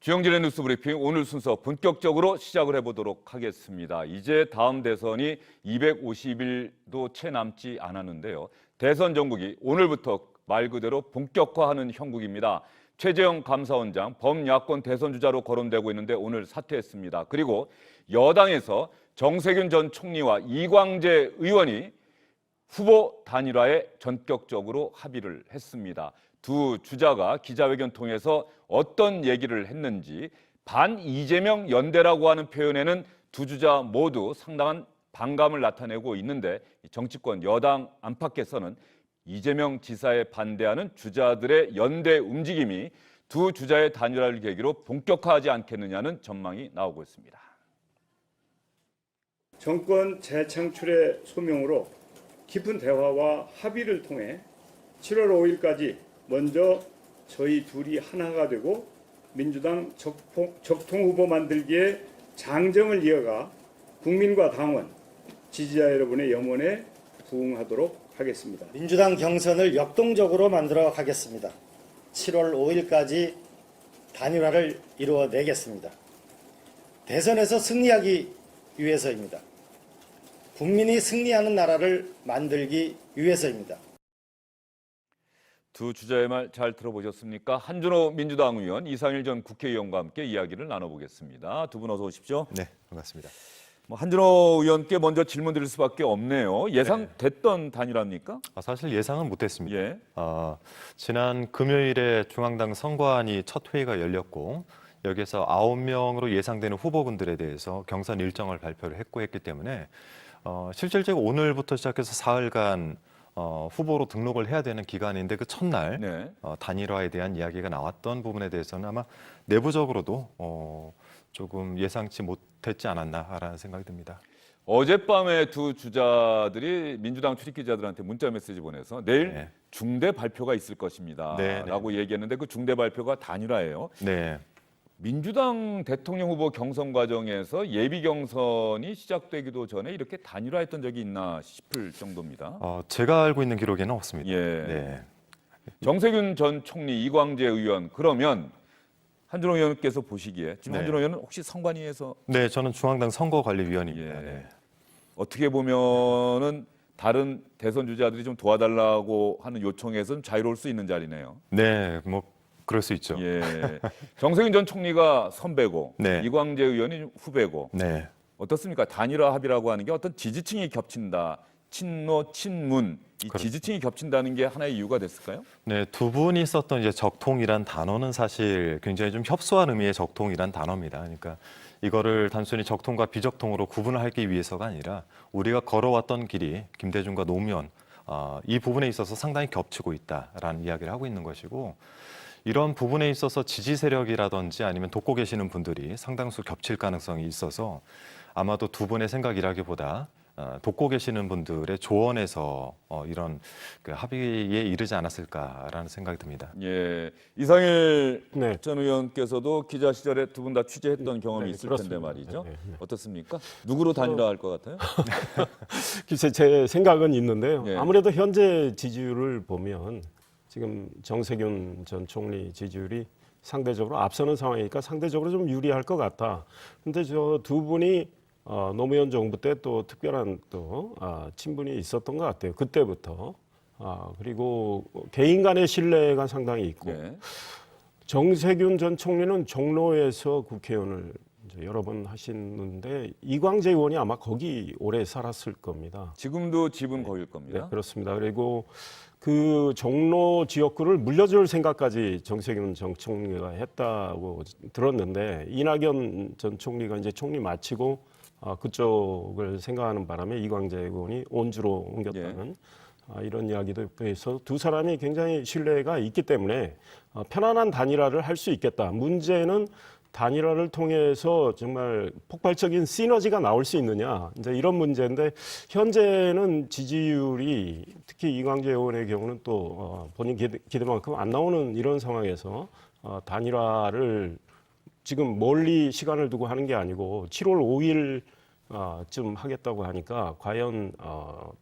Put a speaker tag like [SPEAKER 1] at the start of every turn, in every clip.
[SPEAKER 1] 주영진의 뉴스 브리핑 오늘 순서 본격적으로 시작을 해보도록 하겠습니다. 이제 다음 대선이 250일도 채 남지 않았는데요. 대선 정국이 오늘부터 말 그대로 본격화하는 형국입니다. 최재형 감사원장 범야권 대선 주자로 거론되고 있는데 오늘 사퇴했습니다. 그리고 여당에서 정세균 전 총리와 이광재 의원이 후보 단일화에 전격적으로 합의를 했습니다. 두 주자가 기자회견 통해서 어떤 얘기를 했는지 반 이재명 연대라고 하는 표현에는 두 주자 모두 상당한 반감을 나타내고 있는데 정치권 여당 안팎에서는 이재명 지사에 반대하는 주자들의 연대 움직임이 두 주자의 단일화를 계기로 본격화하지 않겠느냐는 전망이 나오고 있습니다.
[SPEAKER 2] 정권 재창출의 소명으로 깊은 대화와 합의를 통해 7월 5일까지 먼저 저희 둘이 하나가 되고 민주당 적통 후보 만들기에 장정을 이어가 국민과 당원, 지지자 여러분의 염원에 부응하도록 하겠습니다.
[SPEAKER 3] 민주당 경선을 역동적으로 만들어 가겠습니다. 7월 5일까지 단일화를 이루어내겠습니다. 대선에서 승리하기 위해서입니다. 국민이 승리하는 나라를 만들기 위해서입니다.
[SPEAKER 1] 두 주자의 말 잘 들어보셨습니까? 한준호 민주당 의원, 이상일 전 국회의원과 함께 이야기를 나눠보겠습니다. 두 분 어서 오십시오.
[SPEAKER 4] 네, 반갑습니다.
[SPEAKER 1] 한준호 의원께 먼저 질문 드릴 수밖에 없네요. 예상됐던 단일화입니까?
[SPEAKER 4] 사실 예상은 못했습니다.
[SPEAKER 1] 예.
[SPEAKER 4] 지난 금요일에 중앙당 선관위 첫 회의가 열렸고 여기서 9명으로 예상되는 후보군들에 대해서 경선 일정을 발표를 했기 때문에 실질적으로 오늘부터 시작해서 사흘간 후보로 등록을 해야 되는 기간인데 그 첫날
[SPEAKER 1] 네.
[SPEAKER 4] 단일화에 대한 이야기가 나왔던 부분에 대해서는 아마 내부적으로도 조금 예상치 못했지 않았나라는 생각이 듭니다.
[SPEAKER 1] 어젯밤에 두 주자들이 민주당 출입 기자들한테 문자 메시지 보내서 내일
[SPEAKER 4] 네.
[SPEAKER 1] 중대 발표가 있을 것입니다.
[SPEAKER 4] 네,
[SPEAKER 1] 라고 얘기했는데 그 중대 발표가 단일화예요.
[SPEAKER 4] 네.
[SPEAKER 1] 민주당 대통령 후보 경선 과정에서 예비 경선이 시작되기도 전에 이렇게 단일화했던 적이 있나 싶을 정도입니다.
[SPEAKER 4] 제가 알고 있는 기록에는 없습니다.
[SPEAKER 1] 예.
[SPEAKER 4] 네.
[SPEAKER 1] 정세균 전 총리, 이광재 의원, 그러면 한준호 의원께서 보시기에 지금
[SPEAKER 4] 네.
[SPEAKER 1] 한준호 의원은 혹시 선관위에서
[SPEAKER 4] 네, 저는 중앙당 선거관리위원입니다.
[SPEAKER 1] 예.
[SPEAKER 4] 네.
[SPEAKER 1] 어떻게 보면은 다른 대선 주자들이 좀 도와달라고 하는 요청에서는 자유로울 수 있는 자리네요.
[SPEAKER 4] 네, 뭐 그럴 수 있죠.
[SPEAKER 1] 예. 정세균 전 총리가 선배고
[SPEAKER 4] 네.
[SPEAKER 1] 이광재 의원이 후배고
[SPEAKER 4] 네.
[SPEAKER 1] 어떻습니까? 단일화 합의라고 하는 게 어떤 지지층이 겹친다. 친노, 친문 이
[SPEAKER 4] 그렇습니다.
[SPEAKER 1] 지지층이 겹친다는 게 하나의 이유가 됐을까요?
[SPEAKER 4] 네, 두 분이 썼던 이제 적통이란 단어는 사실 굉장히 좀 협소한 의미의 적통이란 단어입니다. 그러니까 이거를 단순히 적통과 비적통으로 구분을 하기 위해서가 아니라 우리가 걸어왔던 길이 김대중과 노무현 이 부분에 있어서 상당히 겹치고 있다라는 이야기를 하고 있는 것이고 이런 부분에 있어서 지지 세력이라든지 아니면 돕고 계시는 분들이 상당수 겹칠 가능성이 있어서 아마도 두 분의 생각이라기보다 돕고 계시는 분들의 조언에서 이런 그 합의에 이르지 않았을까라는 생각이 듭니다.
[SPEAKER 1] 예, 이상일
[SPEAKER 5] 네.
[SPEAKER 1] 전 의원께서도 기자 시절에 두 분 다 취재했던 경험이
[SPEAKER 5] 네,
[SPEAKER 1] 있을
[SPEAKER 5] 그렇습니다.
[SPEAKER 1] 텐데 말이죠.
[SPEAKER 5] 네, 네.
[SPEAKER 1] 어떻습니까? 누구로 단일화할 것 같아요?
[SPEAKER 5] 글쎄 제 생각은 있는데요.
[SPEAKER 1] 예.
[SPEAKER 5] 아무래도 현재 지지율을 보면 지금 정세균 전 총리 지지율이 상대적으로 앞서는 상황이니까 상대적으로 좀 유리할 것 같다. 근데 저 두 분이 노무현 정부 때 또 특별한 또 친분이 있었던 것 같아요. 그때부터. 그리고 개인 간의 신뢰가 상당히 있고
[SPEAKER 1] 예.
[SPEAKER 5] 정세균 전 총리는 종로에서 국회의원을 이제 여러 번 하시는데 이광재 의원이 아마 거기 오래 살았을 겁니다.
[SPEAKER 1] 지금도 집은 거길
[SPEAKER 5] 네,
[SPEAKER 1] 겁니다.
[SPEAKER 5] 그렇습니다. 그리고 그 종로 지역구를 물려줄 생각까지 정세균 전 총리가 했다고 들었는데 이낙연 전 총리가 이제 총리 마치고 그쪽을 생각하는 바람에 이광재 의원이 온주로 옮겼다는 이런 이야기도 해서 두 사람이 굉장히 신뢰가 있기 때문에 편안한 단일화를 할 수 있겠다. 문제는 단일화를 통해서 정말 폭발적인 시너지가 나올 수 있느냐 이제 이런 문제인데 현재는 지지율이 특히 이광재 의원의 경우는 또 본인 기대만큼 안 나오는 이런 상황에서 단일화를 지금 멀리 시간을 두고 하는 게 아니고 7월 5일 좀 하겠다고 하니까 과연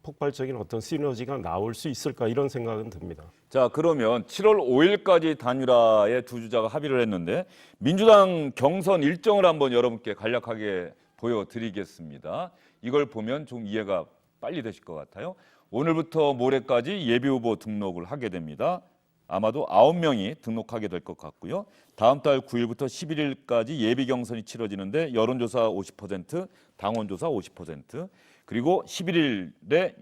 [SPEAKER 5] 폭발적인 어떤 시너지가 나올 수 있을까 이런 생각은 듭니다.
[SPEAKER 1] 자, 그러면 7월 5일까지 단일화에 두 주자가 합의를 했는데 민주당 경선 일정을 한번 여러분께 간략하게 보여드리겠습니다. 이걸 보면 좀 이해가 빨리 되실 것 같아요. 오늘부터 모레까지 예비후보 등록을 하게 됩니다. 아마도 9명이 등록하게 될 것 같고요. 다음 달 9일부터 11일까지 예비 경선이 치러지는데 여론조사 50%, 당원조사 50%, 그리고 11일에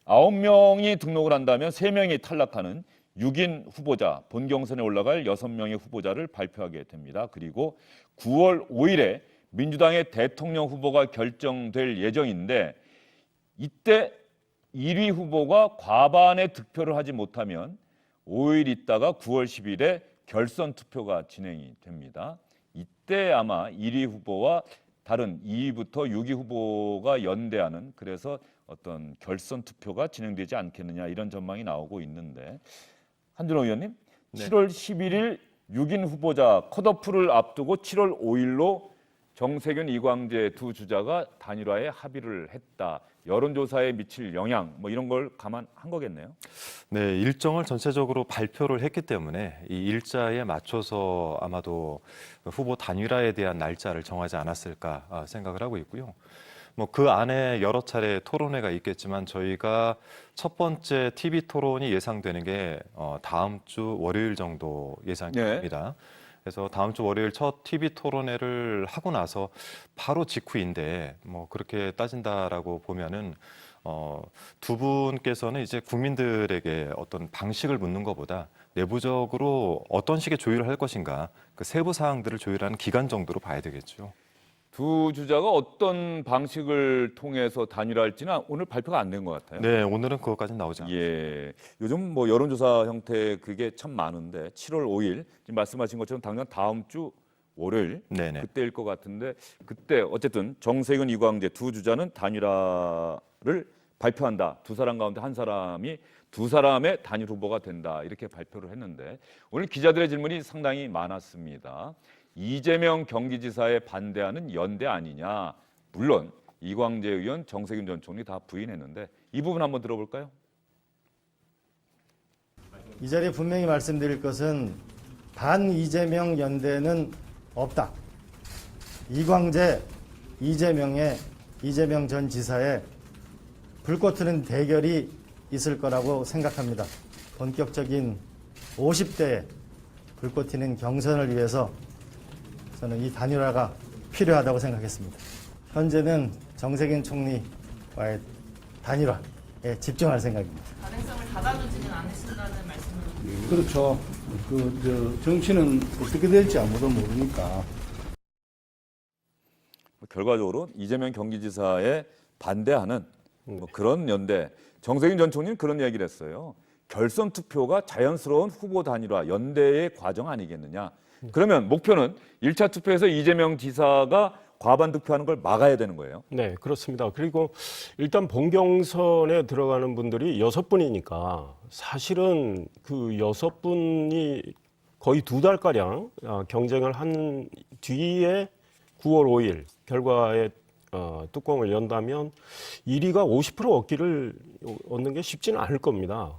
[SPEAKER 1] 9명이 등록을 한다면 3명이 탈락하는 6인 후보자, 본 경선에 올라갈 6명의 후보자를 발표하게 됩니다. 그리고 9월 5일에 민주당의 대통령 후보가 결정될 예정인데 이때 1위 후보가 과반의 득표를 하지 못하면 5일 있다가 9월 10일에 결선 투표가 진행이 됩니다. 이때 아마 1위 후보와 다른 2위부터 6위 후보가 연대하는 그래서 어떤 결선 투표가 진행되지 않겠느냐 이런 전망이 나오고 있는데 한준호 의원님,
[SPEAKER 4] 네.
[SPEAKER 1] 7월 11일 6인 후보자 컷오프를 앞두고 7월 5일로 정세균, 이광재 두 주자가 단일화에 합의를 했다. 여론조사에 미칠 영향 뭐 이런 걸 감안한 거겠네요.
[SPEAKER 4] 네, 일정을 전체적으로 발표를 했기 때문에 이 일자에 맞춰서 아마도 후보 단일화에 대한 날짜를 정하지 않았을까 생각을 하고 있고요. 뭐 그 안에 여러 차례 토론회가 있겠지만 저희가 첫 번째 TV 토론이 예상되는 게 다음 주 월요일 정도 예상됩니다. 그래서 다음 주 월요일 첫 TV 토론회를 하고 나서 바로 직후인데 뭐 그렇게 따진다라고 보면은 두 분께서는 이제 국민들에게 어떤 방식을 묻는 것보다 내부적으로 어떤 식의 조율을 할 것인가 그 세부 사항들을 조율하는 기간 정도로 봐야 되겠죠.
[SPEAKER 1] 두 주자가 어떤 방식을 통해서 단일화할지는 오늘 발표가 안 된 것 같아요.
[SPEAKER 4] 네, 오늘은 그것까지는 나오지 않습니다.
[SPEAKER 1] 예, 요즘 뭐 여론조사 형태 그게 참 많은데 7월 5일 지금 말씀하신 것처럼 당장 다음 주 월요일
[SPEAKER 4] 네네.
[SPEAKER 1] 그때일 것 같은데 그때 어쨌든 정세균, 이광재 두 주자는 단일화를 발표한다. 두 사람 가운데 한 사람이 두 사람의 단일 후보가 된다 이렇게 발표를 했는데 오늘 기자들의 질문이 상당히 많았습니다. 이재명 경기지사에 반대하는 연대 아니냐. 물론 이광재 의원, 정세균 전 총리 다 부인했는데 이 부분 한번 들어볼까요?
[SPEAKER 3] 이 자리에 분명히 말씀드릴 것은 반 이재명 연대는 없다. 이광재, 이재명 전 지사의 불꽃 튀는 대결이 있을 거라고 생각합니다. 본격적인 50대의 불꽃 튀는 경선을 위해서 저는 이 단일화가 필요하다고 생각했습니다. 현재는 정세균 총리와의 단일화에 집중할 생각입니다.
[SPEAKER 6] 가능성을 닫아두지는 않으신다는 말씀을.
[SPEAKER 7] 그렇죠. 정치는 어떻게 될지 아무도 모르니까.
[SPEAKER 1] 결과적으로 이재명 경기지사에 반대하는 뭐 그런 연대. 정세균 전 총리는 그런 얘기를 했어요. 결선 투표가 자연스러운 후보 단일화 연대의 과정 아니겠느냐. 그러면 목표는 1차 투표에서 이재명 지사가 과반 득표하는 걸 막아야 되는 거예요.
[SPEAKER 5] 네, 그렇습니다. 그리고 일단 본경선에 들어가는 분들이 6분이니까 사실은 그 6분이 거의 2달가량 경쟁을 한 뒤에 9월 5일 결과에 뚜껑을 연다면 1위가 50% 얻는 게 쉽지는 않을 겁니다.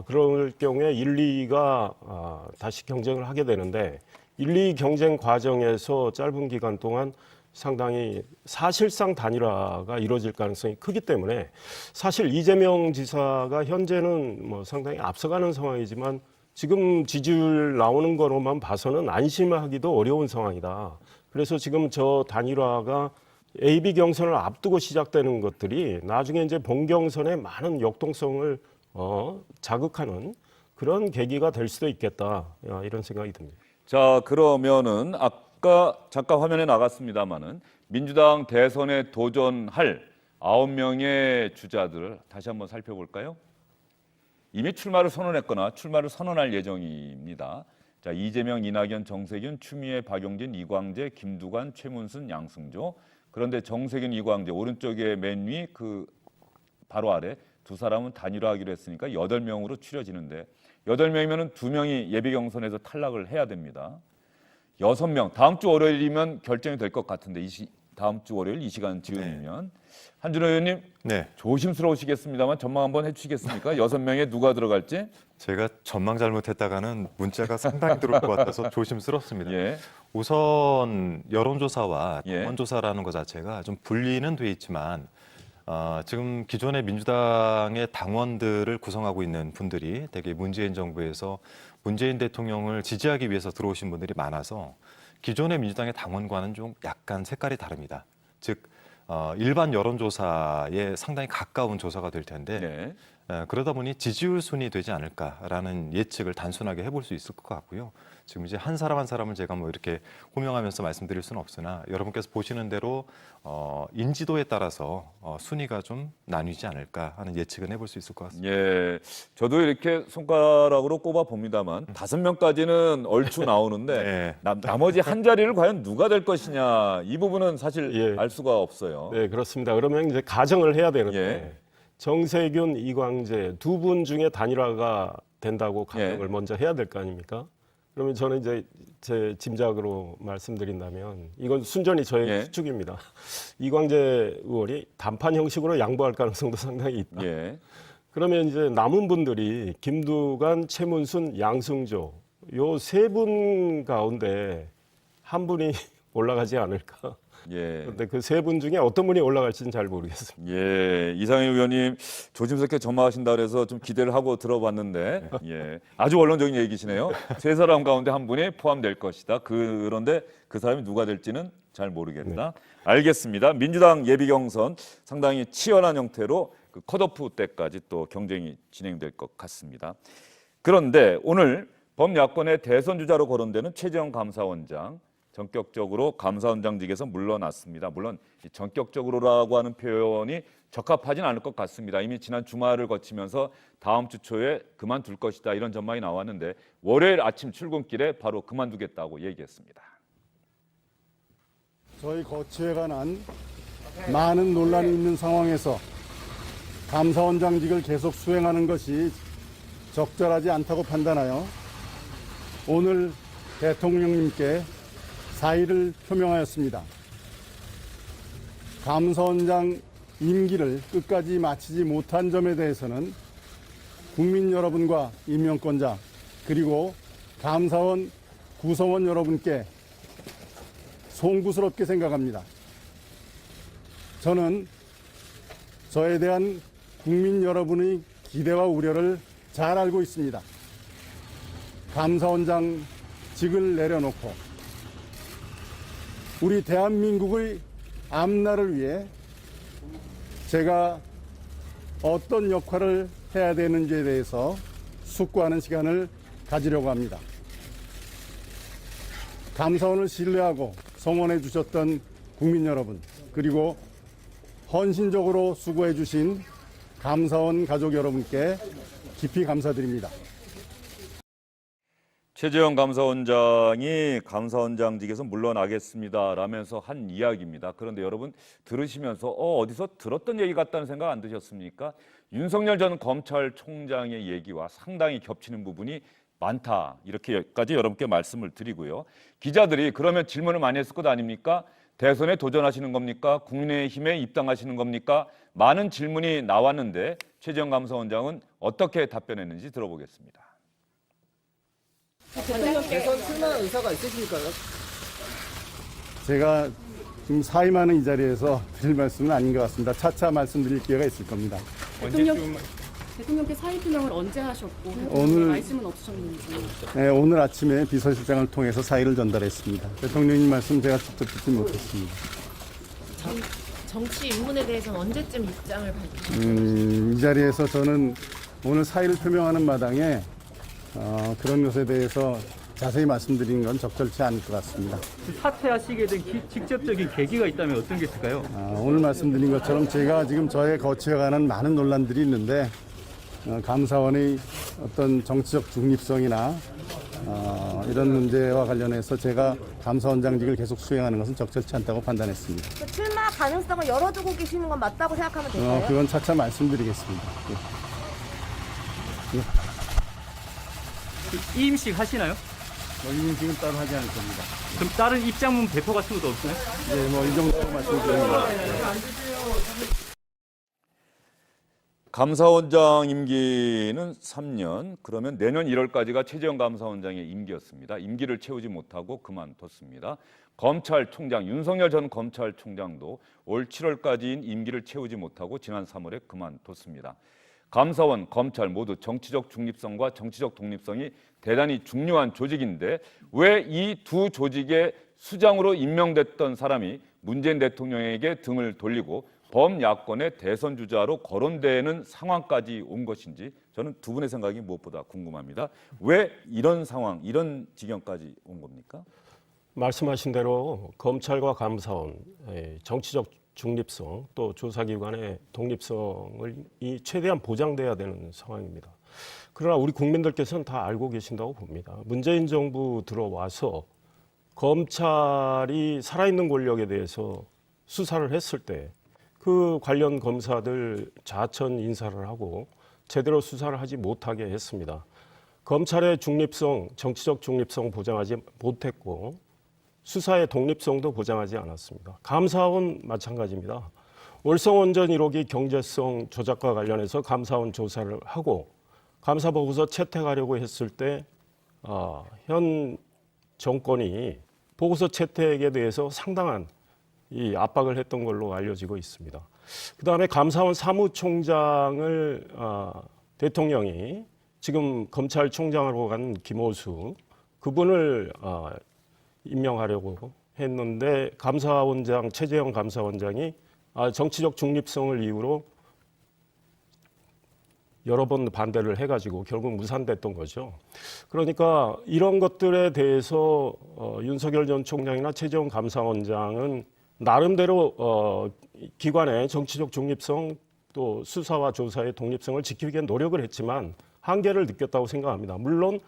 [SPEAKER 5] 그럴 경우에 1, 2가 다시 경쟁을 하게 되는데 1, 2 경쟁 과정에서 짧은 기간 동안 상당히 사실상 단일화가 이루어질 가능성이 크기 때문에 사실 이재명 지사가 현재는 뭐 상당히 앞서가는 상황이지만 지금 지지율 나오는 거로만 봐서는 안심하기도 어려운 상황이다. 그래서 지금 저 단일화가 AB 경선을 앞두고 시작되는 것들이 나중에 이제 본경선에 많은 역동성을 자극하는 그런 계기가 될 수도 있겠다. 이런 생각이 듭니다.
[SPEAKER 1] 자, 그러면은 아까 잠깐 화면에 나갔습니다마는 민주당 대선에 도전할 9명의 주자들을 다시 한번 살펴볼까요? 이미 출마를 선언했거나 출마를 선언할 예정입니다. 자, 이재명, 이낙연, 정세균, 추미애, 박용진, 이광재, 김두관, 최문순, 양승조. 그런데 정세균, 이광재 오른쪽에 맨 위 그 바로 아래 두 사람은 단일화하기로 했으니까 8명으로 추려지는데 8명이면 2명이 예비 경선에서 탈락을 해야 됩니다. 6명 다음 주 월요일이면 결정이 될 것 같은데 다음 주 월요일 이 시간 즈음이면 한준호 의원님
[SPEAKER 4] 네.
[SPEAKER 1] 조심스러우시겠습니다만 전망 한번 해주시겠습니까? 6명에 누가 들어갈지?
[SPEAKER 4] 제가 전망 잘못했다가는 문자가 상당히 들어올 것 같아서 조심스럽습니다.
[SPEAKER 1] 예.
[SPEAKER 4] 우선 여론조사와
[SPEAKER 1] 예.
[SPEAKER 4] 당원조사라는 것 자체가 좀 분리는 돼 있지만 지금 기존의 민주당의 당원들을 구성하고 있는 분들이 되게 문재인 정부에서 문재인 대통령을 지지하기 위해서 들어오신 분들이 많아서 기존의 민주당의 당원과는 좀 약간 색깔이 다릅니다. 즉 일반 여론조사에 상당히 가까운 조사가 될 텐데
[SPEAKER 1] 네.
[SPEAKER 4] 그러다 보니 지지율 순이 되지 않을까라는 예측을 단순하게 해볼 수 있을 것 같고요. 지금 이제 한 사람 한 사람을 제가 뭐 이렇게 호명하면서 말씀드릴 수는 없으나 여러분께서 보시는 대로 인지도에 따라서 순위가 좀 나뉘지 않을까 하는 예측은 해볼 수 있을 것 같습니다.
[SPEAKER 1] 예, 저도 이렇게 손가락으로 꼽아 봅니다만 5명까지는 얼추 나오는데
[SPEAKER 4] 네.
[SPEAKER 1] 나머지 한 자리를 과연 누가 될 것이냐 이 부분은 사실
[SPEAKER 5] 예.
[SPEAKER 1] 알 수가 없어요.
[SPEAKER 5] 네, 그렇습니다. 그러면 이제 가정을 해야 되는데
[SPEAKER 1] 예.
[SPEAKER 5] 정세균, 이광재 두 분 중에 단일화가 된다고 가정을
[SPEAKER 1] 예.
[SPEAKER 5] 먼저 해야 될 거 아닙니까? 그러면 저는 이제 제 짐작으로 말씀드린다면 이건 순전히 저의
[SPEAKER 1] 예.
[SPEAKER 5] 추측입니다. 이광재 의원이 단판 형식으로 양보할 가능성도 상당히 있다.
[SPEAKER 1] 예.
[SPEAKER 5] 그러면 이제 남은 분들이 김두관, 최문순, 양승조 요 세 분 가운데 한 분이 올라가지 않을까.
[SPEAKER 1] 예.
[SPEAKER 5] 그런데 그 세 분 중에 어떤 분이 올라갈지는 잘 모르겠습니다.
[SPEAKER 1] 예, 이상희 의원님 조심스럽게 전망하신다 그래서 좀 기대를 하고 들어봤는데 예, 아주 원론적인 얘기시네요. 세 사람 가운데 한 분이 포함될 것이다. 그런데 그 사람이 누가 될지는 잘 모르겠다. 알겠습니다. 민주당 예비 경선 상당히 치열한 형태로 그 컷오프 때까지 또 경쟁이 진행될 것 같습니다. 그런데 오늘 범야권의 대선 주자로 거론되는 최재형 감사원장 전격적으로 감사원장직에서 물러났습니다. 물론 이 전격적으로라고 하는 표현이 적합하진 않을 것 같습니다. 이미 지난 주말을 거치면서 다음 주 초에 그만둘 것이다 이런 전망이 나왔는데 월요일 아침 출근길에 바로 그만두겠다고 얘기했습니다.
[SPEAKER 7] 저희 거취에 관한 많은 논란이 있는 상황에서 감사원장직을 계속 수행하는 것이 적절하지 않다고 판단하여 오늘 대통령님께 사의를 표명하였습니다. 감사원장 임기를 끝까지 마치지 못한 점에 대해서는 국민 여러분과 임명권자 그리고 감사원 구성원 여러분께 송구스럽게 생각합니다. 저는 저에 대한 국민 여러분의 기대와 우려를 잘 알고 있습니다. 감사원장직을 내려놓고 우리 대한민국의 앞날을 위해 제가 어떤 역할을 해야 되는지에 대해서 숙고하는 시간을 가지려고 합니다. 감사원을 신뢰하고 성원해 주셨던 국민 여러분, 그리고 헌신적으로 수고해 주신 감사원 가족 여러분께 깊이 감사드립니다.
[SPEAKER 1] 최재형 감사원장이 감사원장직에서 물러나겠습니다 라면서 한 이야기입니다. 그런데 여러분 들으시면서 어디서 들었던 얘기 같다는 생각 안 드셨습니까? 윤석열 전 검찰총장의 얘기와 상당히 겹치는 부분이 많다. 이렇게까지 여러분께 말씀을 드리고요. 기자들이 그러면 질문을 많이 했을 것 아닙니까? 대선에 도전하시는 겁니까? 국민의힘에 입당하시는 겁니까? 많은 질문이 나왔는데 최재형 감사원장은 어떻게 답변했는지 들어보겠습니다.
[SPEAKER 8] 대통령 대선 출마 의사가 있으십니까요?
[SPEAKER 7] 제가 지금 사임하는 이 자리에서 드릴 말씀은 아닌 것 같습니다. 차차 말씀드릴 기회가 있을 겁니다.
[SPEAKER 9] 대통령께 사의 표명을 언제 하셨고
[SPEAKER 7] 오늘-
[SPEAKER 9] 말씀은 없으셨는지.
[SPEAKER 7] 네, 오늘 아침에 비서실장을 통해서 사의를 전달했습니다. 대통령님 말씀 제가 직접 듣지 못했습니다.
[SPEAKER 6] 정치 인문에 대해서는 언제쯤 입장을 밝히실까요?
[SPEAKER 7] 이 자리에서 저는 오늘 사의를 표명하는 마당에 그런 것에 대해서 자세히 말씀드리는 건 적절치 않을 것 같습니다.
[SPEAKER 10] 사퇴하시게 된 직접적인 계기가 있다면 어떤 게 있을까요?
[SPEAKER 7] 오늘 말씀드린 것처럼 제가 지금 저의 거치에 관한 많은 논란들이 있는데 감사원의 어떤 정치적 중립성이나 이런 문제와 관련해서 제가 감사원장직을 계속 수행하는 것은 적절치 않다고 판단했습니다.
[SPEAKER 8] 그 출마 가능성을 열어두고 계시는 건 맞다고 생각하면 될까요?
[SPEAKER 7] 그건 차차 말씀드리겠습니다. 예.
[SPEAKER 10] 이임식 하시나요?
[SPEAKER 7] 여기는 지금 따로 하지 않을 겁니다.
[SPEAKER 10] 그럼 다른 입장문 배포 같은 것도 없나요?
[SPEAKER 7] 네, 뭐 이 정도 말씀드립니다.
[SPEAKER 1] 감사원장 임기는 3년, 그러면 내년 1월까지가 최재형 감사원장의 임기였습니다. 임기를 채우지 못하고 그만뒀습니다. 검찰총장, 윤석열 전 검찰총장도 올 7월까지인 임기를 채우지 못하고 지난 3월에 그만뒀습니다. 감사원, 검찰 모두 정치적 중립성과 정치적 독립성이 대단히 중요한 조직인데 왜 이 두 조직의 수장으로 임명됐던 사람이 문재인 대통령에게 등을 돌리고 범야권의 대선 주자로 거론되는 상황까지 온 것인지 저는 두 분의 생각이 무엇보다 궁금합니다. 왜 이런 상황, 이런 지경까지 온 겁니까?
[SPEAKER 5] 말씀하신 대로 검찰과 감사원 정치적 중립성 또 조사기관의 독립성을 최대한 보장돼야 되는 상황입니다. 그러나 우리 국민들께서는 다 알고 계신다고 봅니다. 문재인 정부 들어와서 검찰이 살아있는 권력에 대해서 수사를 했을 때 그 관련 검사들 자천 인사를 하고 제대로 수사를 하지 못하게 했습니다. 검찰의 중립성, 정치적 중립성 보장하지 못했고 수사의 독립성도 보장하지 않았습니다. 감사원 마찬가지입니다. 월성원전 1호기 경제성 조작과 관련해서 감사원 조사를 하고 감사보고서 채택하려고 했을 때 현 정권이 보고서 채택에 대해서 상당한 이 압박을 했던 걸로 알려지고 있습니다. 그다음에 감사원 사무총장을 대통령이 지금 검찰총장으로 간 김호수 그분을 임명하려고 했는데 감사원장 최재형 감사원장이 정치적 중립성을 이유로 여러 번 반대를 해가지고 결국 무산됐던 거죠. 그러니까 이런 것들에 대해서 윤석열 전 총장이나 최재형 감사원장은 나름대로 기관의 정치적 중립성 또 수사와 조사의 독립성을 지키기 위해 노력을 했지만 한계를 느꼈다고 생각합니다. 물론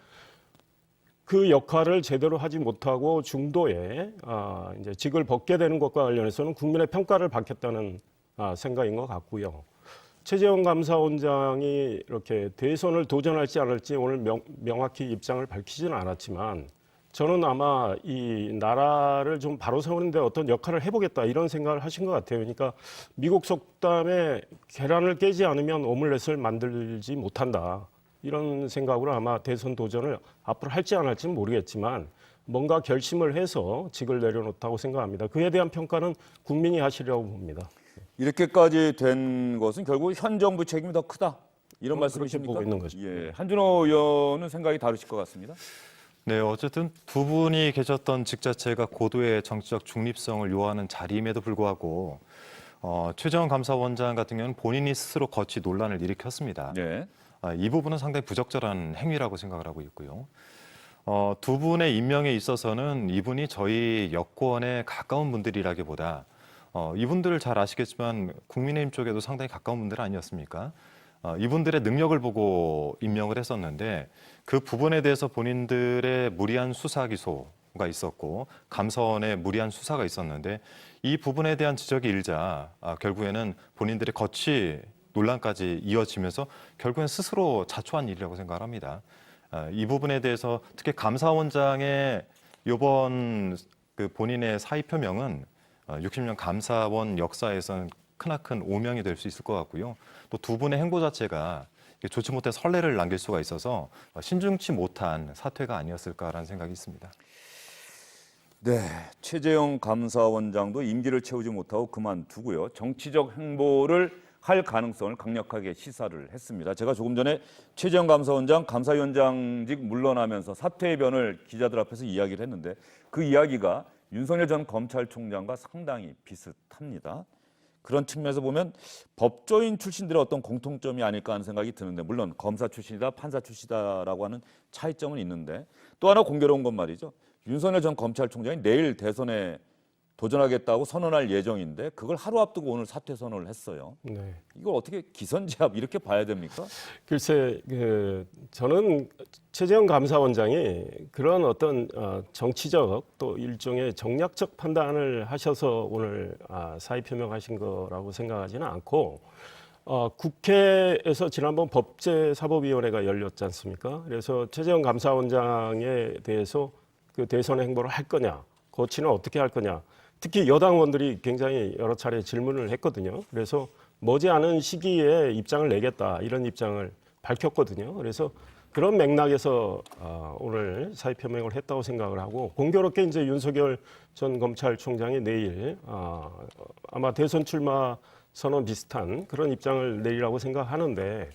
[SPEAKER 5] 그 역할을 제대로 하지 못하고 중도에 이제 직을 벗게 되는 것과 관련해서는 국민의 평가를 받겠다는 생각인 것 같고요. 최재형 감사원장이 이렇게 대선을 도전할지 안 할지 오늘 명확히 입장을 밝히지는 않았지만 저는 아마 이 나라를 좀 바로 세우는데 어떤 역할을 해보겠다 이런 생각을 하신 것 같아요. 그러니까 미국 속담에 계란을 깨지 않으면 오믈렛을 만들지 못한다. 이런 생각으로 아마 대선 도전을 앞으로 할지 안 할지는 모르겠지만 뭔가 결심을 해서 직을 내려놓다고 생각합니다. 그에 대한 평가는 국민이 하시려고 봅니다.
[SPEAKER 1] 이렇게까지 된 것은 결국 현 정부 책임이 더 크다. 이런
[SPEAKER 5] 그렇게
[SPEAKER 1] 말씀이십니까?
[SPEAKER 5] 보고 있는 거죠.
[SPEAKER 1] 예, 한준호 의원은 생각이 다르실 것 같습니다.
[SPEAKER 4] 네, 어쨌든 두 분이 계셨던 직 자체가 고도의 정치적 중립성을 요하는 자리임에도 불구하고 최재형 감사원장 같은 경우는 본인이 스스로 거치 논란을 일으켰습니다.
[SPEAKER 1] 네.
[SPEAKER 4] 이 부분은 상당히 부적절한 행위라고 생각을 하고 있고요. 두 분의 임명에 있어서는 이분이 저희 여권에 가까운 분들이라기보다 이분들을 잘 아시겠지만 국민의힘 쪽에도 상당히 가까운 분들 아니었습니까? 이분들의 능력을 보고 임명을 했었는데 그 부분에 대해서 본인들의 무리한 수사 기소가 있었고 감사원의 무리한 수사가 있었는데 이 부분에 대한 지적이 일자 결국에는 본인들의 거취 논란까지 이어지면서 결국엔 스스로 자초한 일이라고 생각합니다. 이 부분에 대해서 특히 감사원장의 이번 그 본인의 사의 표명은 60년 감사원 역사에서는 크나큰 오명이 될 수 있을 것 같고요. 또 두 분의 행보 자체가 좋지 못해 선례를 남길 수가 있어서 신중치 못한 사퇴가 아니었을까라는 생각이 있습니다.
[SPEAKER 1] 네, 최재형 감사원장도 임기를 채우지 못하고 그만두고요. 정치적 행보를 할 가능성을 강력하게 시사를 했습니다. 제가 조금 전에 최재형 감사원장 감사위원장직 물러나면서 사퇴의 변을 기자들 앞에서 이야기를 했는데 그 이야기가 윤석열 전 검찰총장과 상당히 비슷합니다. 그런 측면에서 보면 법조인 출신들의 어떤 공통점이 아닐까 하는 생각이 드는데 물론 검사 출신이다 판사 출신이다라고 하는 차이점은 있는데 또 하나 공교로운 건 말이죠. 윤석열 전 검찰총장이 내일 대선에 도전하겠다고 선언할 예정인데 그걸 하루 앞두고 오늘 사퇴 선언을 했어요.
[SPEAKER 5] 네.
[SPEAKER 1] 이걸 어떻게 기선제압 이렇게 봐야 됩니까?
[SPEAKER 5] 글쎄, 저는 최재형 감사원장이 그런 어떤 정치적 또 일종의 정략적 판단을 하셔서 오늘 사의 표명하신 거라고 생각하지는 않고 국회에서 지난번 법제사법위원회가 열렸지 않습니까? 그래서 최재형 감사원장에 대해서 그 대선 행보를 할 거냐, 고치는 어떻게 할 거냐. 특히 여당 의원들이 굉장히 여러 차례 질문을 했거든요. 그래서 머지않은 시기에 입장을 내겠다 이런 입장을 밝혔거든요. 그래서 그런 맥락에서 오늘 사의 표명을 했다고 생각을 하고 공교롭게 이제 윤석열 전 검찰총장이 내일 아마 대선 출마 선언 비슷한 그런 입장을 내리라고 생각하는데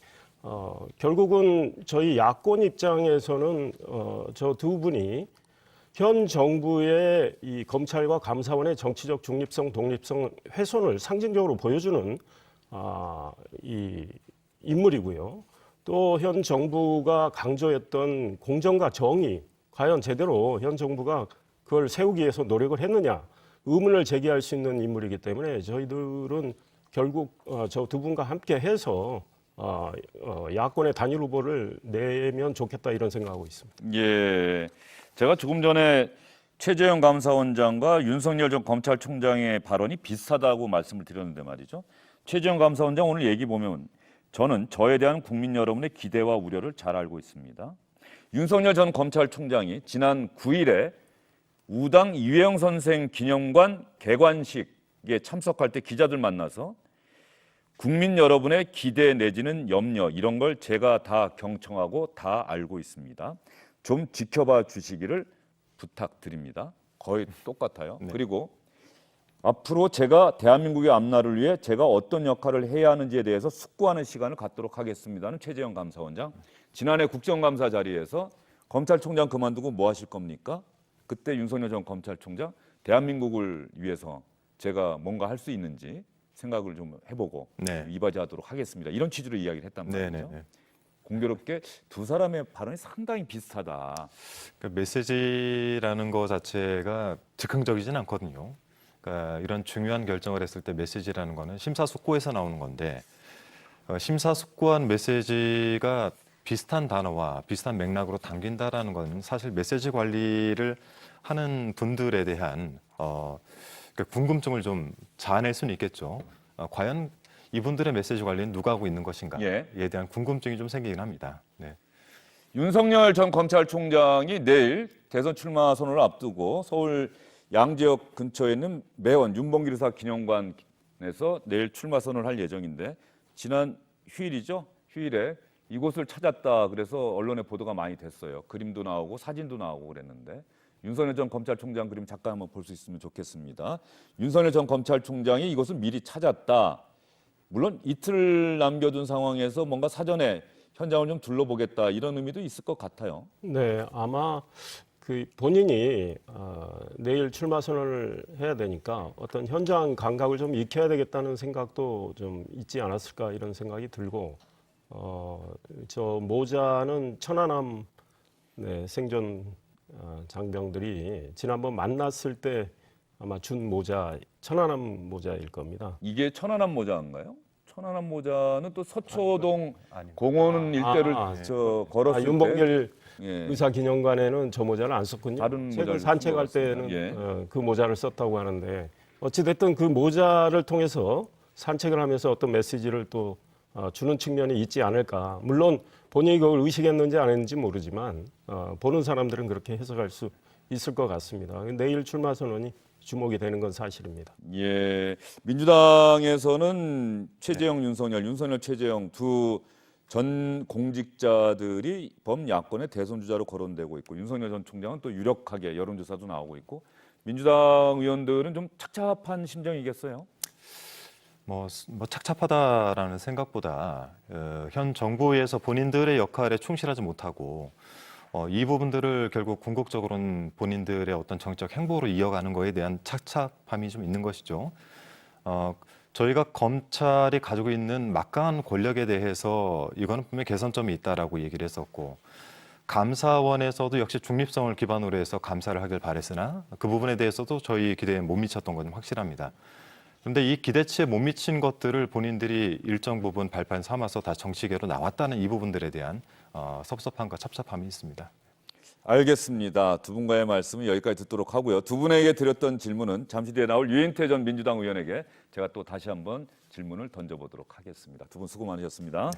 [SPEAKER 5] 결국은 저희 야권 입장에서는 저 두 분이 현 정부의 이 검찰과 감사원의 정치적 중립성, 독립성 훼손을 상징적으로 보여주는 이 인물이고요. 또 현 정부가 강조했던 공정과 정의, 과연 제대로 현 정부가 그걸 세우기 위해서 노력을 했느냐 의문을 제기할 수 있는 인물이기 때문에 저희들은 결국 저 두 분과 함께 해서 야권의 단일 후보를 내면 좋겠다 이런 생각하고 있습니다.
[SPEAKER 1] 예, 제가 조금 전에 최재형 감사원장과 윤석열 전 검찰총장의 발언이 비슷하다고 말씀을 드렸는데 말이죠. 최재형 감사원장 오늘 얘기 보면 저는 저에 대한 국민 여러분의 기대와 우려를 잘 알고 있습니다. 윤석열 전 검찰총장이 지난 9일에 우당 이회영 선생 기념관 개관식에 참석할 때 기자들 만나서 국민 여러분의 기대 내지는 염려 이런 걸 제가 다 경청하고 다 알고 있습니다. 좀 지켜봐 주시기를 부탁드립니다. 거의 똑같아요.
[SPEAKER 4] 네.
[SPEAKER 1] 그리고 앞으로 제가 대한민국의 앞날을 위해 제가 어떤 역할을 해야 하는지에 대해서 숙고하는 시간을 갖도록 하겠습니다는 최재형 감사원장. 지난해 국정감사 자리에서 검찰총장 그만두고 뭐 하실 겁니까? 그때 윤석열 전 검찰총장 대한민국을 위해서 제가 뭔가 할 수 있는지 생각을 좀 해보고
[SPEAKER 4] 네.
[SPEAKER 1] 이바지하도록 하겠습니다. 이런 취지로 이야기를 했단 말이죠.
[SPEAKER 4] 네네.
[SPEAKER 1] 공교롭게 두 사람의 발언이 상당히 비슷하다.
[SPEAKER 4] 그러니까 메시지라는 거 자체가 즉흥적이진 않거든요. 그러니까 이런 중요한 결정을 했을 때 메시지라는 거는 심사숙고해서 나오는 건데 심사숙고한 메시지가 비슷한 단어와 비슷한 맥락으로 담긴다라는 건 사실 메시지 관리를 하는 분들에 대한 그러니까 궁금증을 좀 자아낼 수는 있겠죠. 과연 이분들의 메시지 관리는 누가 하고 있는 것인가에 대한 궁금증이 좀 생기긴 합니다. 네.
[SPEAKER 1] 윤석열 전 검찰총장이 내일 대선 출마 선언을 앞두고 서울 양재역 근처에 있는 매원 윤봉길 의사 기념관에서 내일 출마 선언을 할 예정인데 지난 휴일이죠. 휴일에 이곳을 찾았다 그래서 언론에 보도가 많이 됐어요. 그림도 나오고 사진도 나오고 그랬는데 윤석열 전 검찰총장 그림 잠깐 한번 볼 수 있으면 좋겠습니다. 윤석열 전 검찰총장이 이곳을 미리 찾았다. 물론 이틀 남겨둔 상황에서 뭔가 사전에 현장을 좀 둘러보겠다 이런 의미도 있을 것 같아요.
[SPEAKER 5] 네, 아마 그 본인이 내일 출마 선언을 해야 되니까 어떤 현장 감각을 좀 익혀야 되겠다는 생각도 좀 있지 않았을까 이런 생각이 들고 저 모자는 천안함 생존 장병들이 지난번 만났을 때 아마 준 모자 천안함 모자일 겁니다.
[SPEAKER 1] 이게 천안함 모자인가요? 천안함 모자는 또 서초동 공원 일대를 걸었을 때
[SPEAKER 5] 윤봉길
[SPEAKER 1] 예.
[SPEAKER 5] 의사 기념관에는 저 모자를 안 썼군요.
[SPEAKER 1] 다른
[SPEAKER 5] 최근
[SPEAKER 1] 모자를
[SPEAKER 5] 산책할
[SPEAKER 1] 쓴것 같습니다.
[SPEAKER 5] 때는
[SPEAKER 1] 예.
[SPEAKER 5] 그 모자를 썼다고 하는데 어찌됐든 그 모자를 통해서 산책을 하면서 어떤 메시지를 또 주는 측면이 있지 않을까. 물론 본인이 그걸 의식했는지 안 했는지 모르지만 보는 사람들은 그렇게 해석할 수 있을 것 같습니다. 내일 출마 선언이 주목이 되는 건 사실입니다.
[SPEAKER 1] 예, 민주당에서는 최재형, 윤석열, 최재형 두 전 공직자들이 범야권의 대선 주자로 거론되고 있고 윤석열 전 총장은 또 유력하게 여론조사도 나오고 있고 민주당 의원들은 좀 착잡한 심정이겠어요?
[SPEAKER 4] 뭐 착잡하다라는 생각보다 현 정부에서 본인들의 역할에 충실하지 못하고 이 부분들을 결국 궁극적으로는 본인들의 어떤 정책 행보로 이어가는 거에 대한 착잡함이 좀 있는 것이죠. 저희가 검찰이 가지고 있는 막강한 권력에 대해서 이거는 분명히 개선점이 있다라고 얘기를 했었고 감사원에서도 역시 중립성을 기반으로 해서 감사를 하길 바랬으나 그 부분에 대해서도 저희 기대에 못 미쳤던 건 확실합니다. 그런데 이 기대치에 못 미친 것들을 본인들이 일정 부분 발판 삼아서 다 정치계로 나왔다는 이 부분들에 대한 섭섭함과 찹찹함이 있습니다.
[SPEAKER 1] 알겠습니다. 두 분과의 말씀은 여기까지 듣도록 하고요. 두 분에게 드렸던 질문은 잠시 뒤에 나올 유인태 전 민주당 의원에게 제가 또 다시 한번 질문을 던져보도록 하겠습니다. 두 분 수고 많으셨습니다.